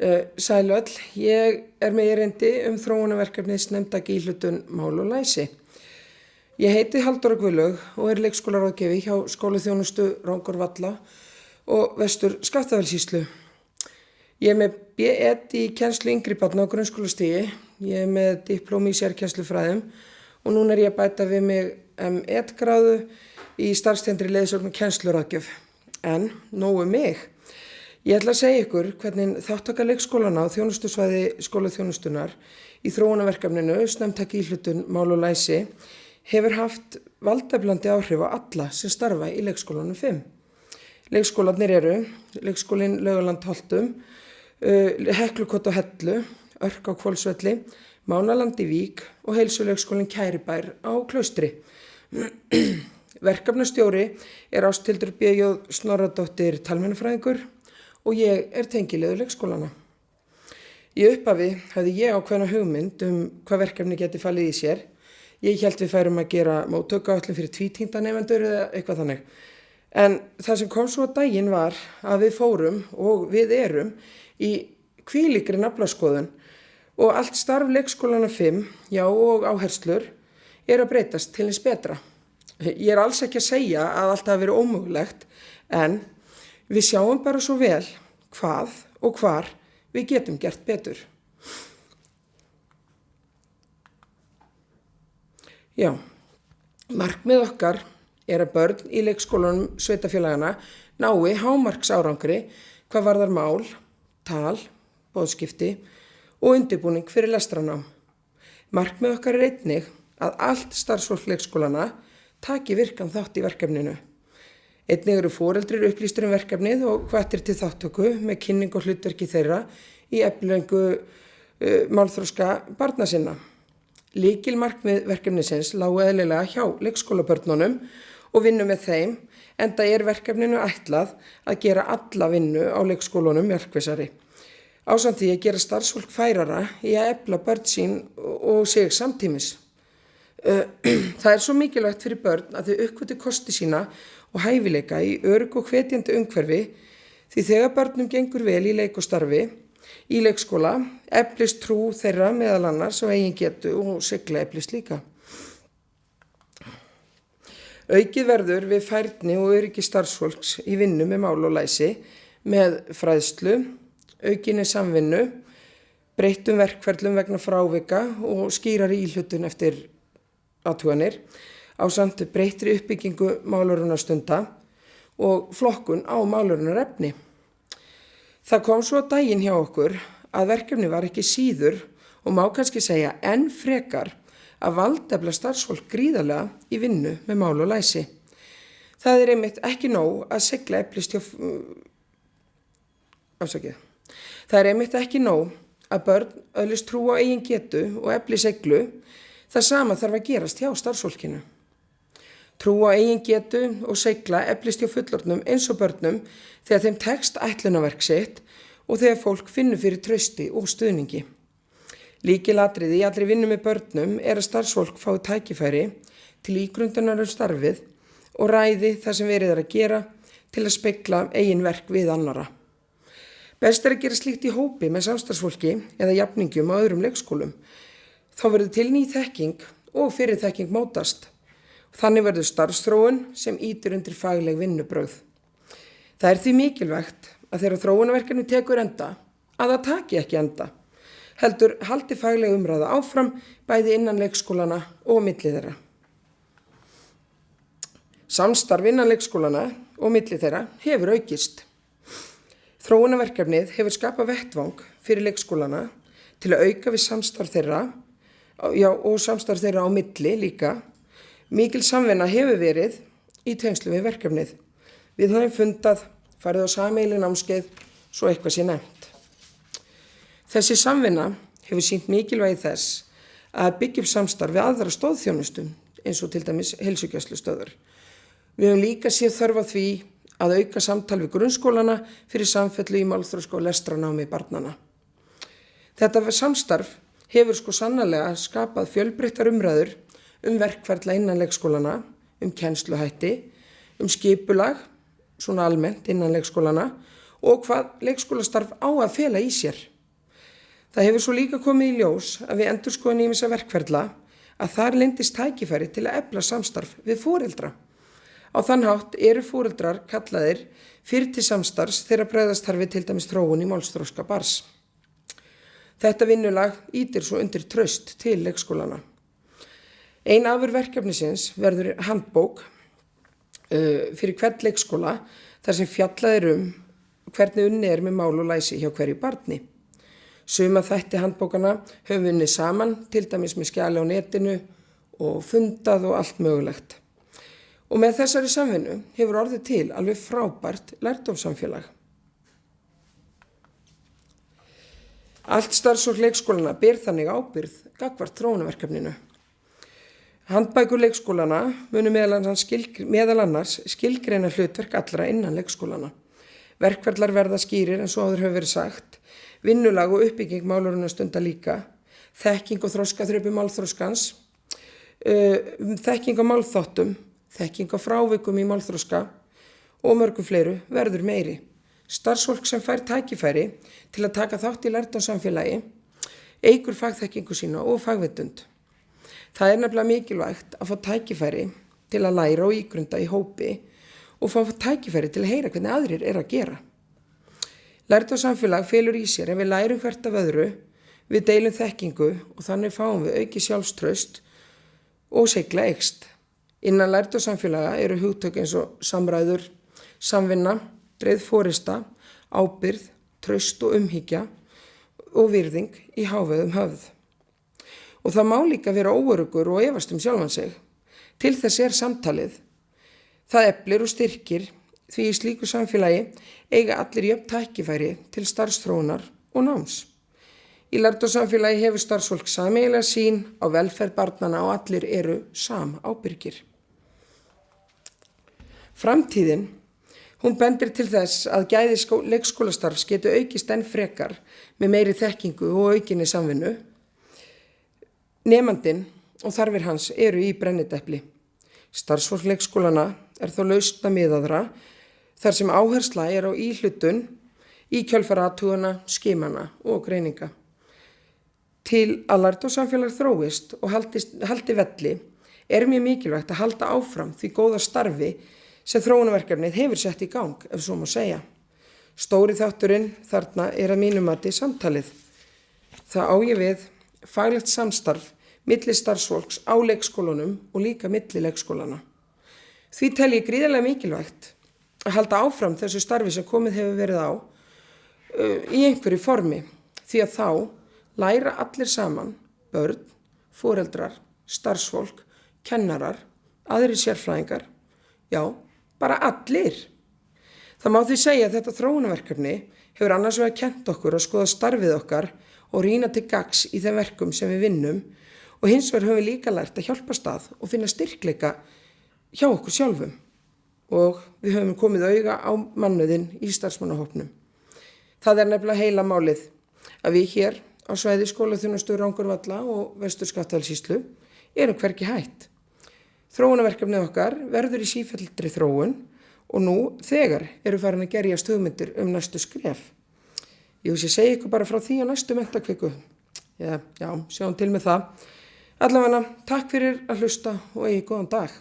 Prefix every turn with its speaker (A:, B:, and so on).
A: Sæl öll, ég með erindi þróunarverkefnið snemmtæk íhlutun mál og læsi. Ég heiti Halldóra Guðlaug og leikskólaráðgjafi hjá skólaþjónustu Rangárvalla og Vestur Skaftafellssýslu. Ég með B.Ed í kennslu yngri barna á grunnskólastigi, ég með diplóm í sérkennslufræðum og núna ég að bæta við mig M.Ed gráðu í starfstengdri leiðsögn og kennsluráðgjöf. En nógu mig. Ég ætla að segja ykkur hvernig þáttaka leikskólana á þjónustusvæði skólaþjónustunar í þróunarverkefninu snemmtæk íhlutun mál og læsi hefur haft valdeflandi áhrif á alla sem starfa í leikskólanum 5. Leikskólarnir eru leikskólinn Laugaland Holtum, Heklukot á Hellu, Örk á Hvolsvelli, Mánaland í Vík og heilsuleikskólinn Kæribær á Klaustri. Verkefnastjóri Ásthildur B.J. Snorradóttir talmeinafræðingur og ég tengiliður leikskólana. Í upphafi hafði ég ákveðna hugmynd hvað verkefni geti falið í sér. Ég hélt við færum að gera móttökuáætlun fyrir tvítynda nemendur eða eitthvað þannig. En það sem kom svo á daginn var að við fórum og við erum í hvílíkri naflaskoðun og allt starf leikskólana 5, já og áherslur, að breytast til hins betra. Ég alls ekki að segja að allt hafi verið ómögulegt, en við sjáum bara svo vel hvað og hvar við getum gert betur. Já, markmið okkar að börn í leikskólanum sveitarfélagana nái hámarksárangri hvað varðar mál, tal, boðskipti og undirbúning fyrir lestranám. Markmið okkar einnig að allt starfsfólk leikskólana taki virkan þátt í verkefninu. Einnig eru foreldrar upplýstir verkefnið og hvattir til þáttöku með kynning og hlutverki þeirra í eflingu málþroska barna sinna. Lykilmarkmið verkefnisins lágu eðlilega hjá leikskólabörnunum og vinnu með þeim, enda verkefninu ætlað að gera alla vinnu á leikskólunum markvissari. Ásamt því að gera starfsfólk færara í að efla börn sín og sig samtímis. Það svo mikilvægt fyrir börn að þau uppgötvi kosti sína og hæfileika í öruggu og hvetjandi umhverfi því þegar börnum gengur vel í leik og starfi, í leikskóla, eflist trú þeirra meðal annars á eigin getu og sigla eflist líka. Aukið verður við færni og öryggi starfsfólks í vinnu með mál og læsi með fræðslu, aukinni samvinnu, breyttum verkferlum vegna frávika og skýrari íhlutun eftir athuganir, ásamt breyttri uppbyggingu málurunarstunda og flokkun á málurunarefni. Það kom svo á daginn hjá okkur að verkefni var ekki síður og má kannski segja enn frekar að valdefla starfsfólk gríðarlega í vinnu með mál og læsi. Það einmitt ekki nóg að sigla eflist hjá Það einmitt ekki nóg að börn öðlist trú á eigin getu og efli siglu. Það sama þarf að gerast hjá starfsfólkinu. Trú á eigin getu og sigla eflist hjá fullorðnum eins og börnum þegar þeim tekst ætlunarverk sitt og þegar fólk finnur fyrir trausti og stuðningi. Lykilatriði í allri vinnu með börnum að starfsfólk fái tækifæri til ígrundunar starfið og ræði það sem verið að gera til að spegla eigin verk við annara. Best að gera slíkt í hópi með samstarfsfólki eða jafningjum á öðrum leikskólum. Þá verður til ný þekking og fyrirþekking mótast. Þannig verður starfsþróun sem ýtir undir fagleg vinnubrögð. Það því mikilvægt að þegar þróunarverkefni tekur enda, að það taki ekki enda. Heldur haldi fagleg umræða áfram bæði innan leikskólana og milli þeirra. Samstarf innan leikskólana og milli þeirra hefur aukist. Þróunarverkefnið hefur skapað vettvang fyrir leikskólana til að auka við samstarf þeirra, og samstarf þeirra á milli líka. Mikil samvinna hefur verið í tengslum við verkefnið. Við höfum fundað, farið á sameiginleg námskeið, svo eitthvað sé nefnt. Þessi samvinna hefur sýnt mikilvægi þess að byggja upp samstarf við aðra stoðþjónustu, eins og til dæmis heilsugæslustöðvar. Við höfum líka séð þörf á því að auka samtal við grunnskólana fyrir samfellu í málþroska og lestranámi barnanna. Þetta samstarf hefur sannarlega skapað fjölbreyttar umræður verkferla innan leikskólana, kennsluhætti, skipulag, svona almennt innan leikskólana og hvað leikskólastarf á að fela í sér. Það hefur svo líka komið í ljós að við endurskoðun ýmissa verkferla að þar leyndist tækifæri til að efla samstarf við foreldra. Á þann hátt eru foreldrar kallaðir fyrir til samstarfs þegar bregðast þarf við til dæmis þróun í málsþroska barns. Þetta vinnulag ýtir svo undir traust til leikskólana. Ein afurð verkefnisins verður handbók fyrir hvern leikskóla þar sem fjallað er hvernig unnið er með mál og læsi hjá hverju barni. Suma þætti handbókana höfum við unnið saman, til dæmis með skjali á netinu og fundað og allt mögulegt. Og með þessari samvinnu hefur orðið til alveg frábært lærdómssamfélag. Allt starfsfólk leikskólana ber þannig ábyrgð gagnvart þróunarverkefninu. Handbækur leikskólana munu meðal annars skilgreina hlutverk allra innan leikskólana. Verkferlar verða skýrir eins og áður hefur verið sagt, vinnulag og uppbygging málurunarstunda líka, þekking og þroskaþrepi málþroskans, þekking á málþáttum, þekking á frávikum í málþroska og mörgum fleiru verður meiri. Starfsfólk sem fær tækifæri til að taka þátt í lærdómssamfélagi eykur fagþekkingu sína og fagvitund. Það er nefnilega mikilvægt að fá tækifæri til að læra og ígrunda í hópi og fá tækifæri til að heyra hvernig aðrir er að gera. Lærdómssamfélag felur í sér en við lærum hvert af öðru, við deilum þekkingu og þannig fáum við aukið sjálfstraust og seigla eykst. Innan lærdómssamfélaga eru hugtök eins og samræður, samvinna, dreifð forysta, ábyrgð, traust og umhyggja og virðing í hávegum höfð. Og það má líka vera óöruggur og efast sjálfan sig. Til þess er samtalið. Það eflir og styrkir því í slíku samfélagi eiga allir jöfn tækifæri til starfsþróunar og náms. Í lærdómssamfélagi hefur starfsfólk sameiginlega sýn á velferð barnanna og allir eru samábyrgir. Framtíðin, hún bendir til þess að gæði leikskólastarfs getur aukist enn frekar með meiri þekkingu og aukinni samvinnu. Nemandinn og þarfir hans eru í brennidepli. Starfsfólk leikskólana er þó lausna miðaðra þar sem áhersla er á íhlutun í kjölfar athugana, skimana og greininga. Til að lærdómssamfélag þróist og haldi velli er mjög mikilvægt að halda áfram því góða starfi sem þróunarverkefnið hefur sett í gang, ef svo má segja. Stóri þátturinn þarna er að mínu mati samtalið. Það á ég við faglegt samstarf milli starfsfólks á leikskólunum og líka milli leikskólana. Því tel ég gríðarlega mikilvægt að halda áfram þessu starfi sem komið hefur verið á í einhverju formi því að þá læra allir saman, börn, foreldrar, starfsfólk, kennarar, aðrir sérfræðingar, já, bara allir. Það má því segja að þetta þróunarverkefni hefur annars vegar kennt okkur að skoða starfið okkar og rýna til gagns í þeim verkum sem við vinnum og hins vegar höfum við líka lært að hjálpa stað og finna styrkleika hjá okkur sjálfum og við höfum komið auga á mannauðinn í starfsmannahópnum. Það er nefnilega heila málið að við hér á svæði skólaþjónustu Rangárvalla og Vestur-Skaftafellssýslu erum hvergi hætt. Þróunarverkefnið okkar verður í sífelldri þróun og nú þegar eru farin að gerjast hugmyndir næstu skref. Ég segi ykkur bara frá því á næstu menntakviku. Já, sjáum til með það. Allavega, takk fyrir að hlusta og eigi góðan dag.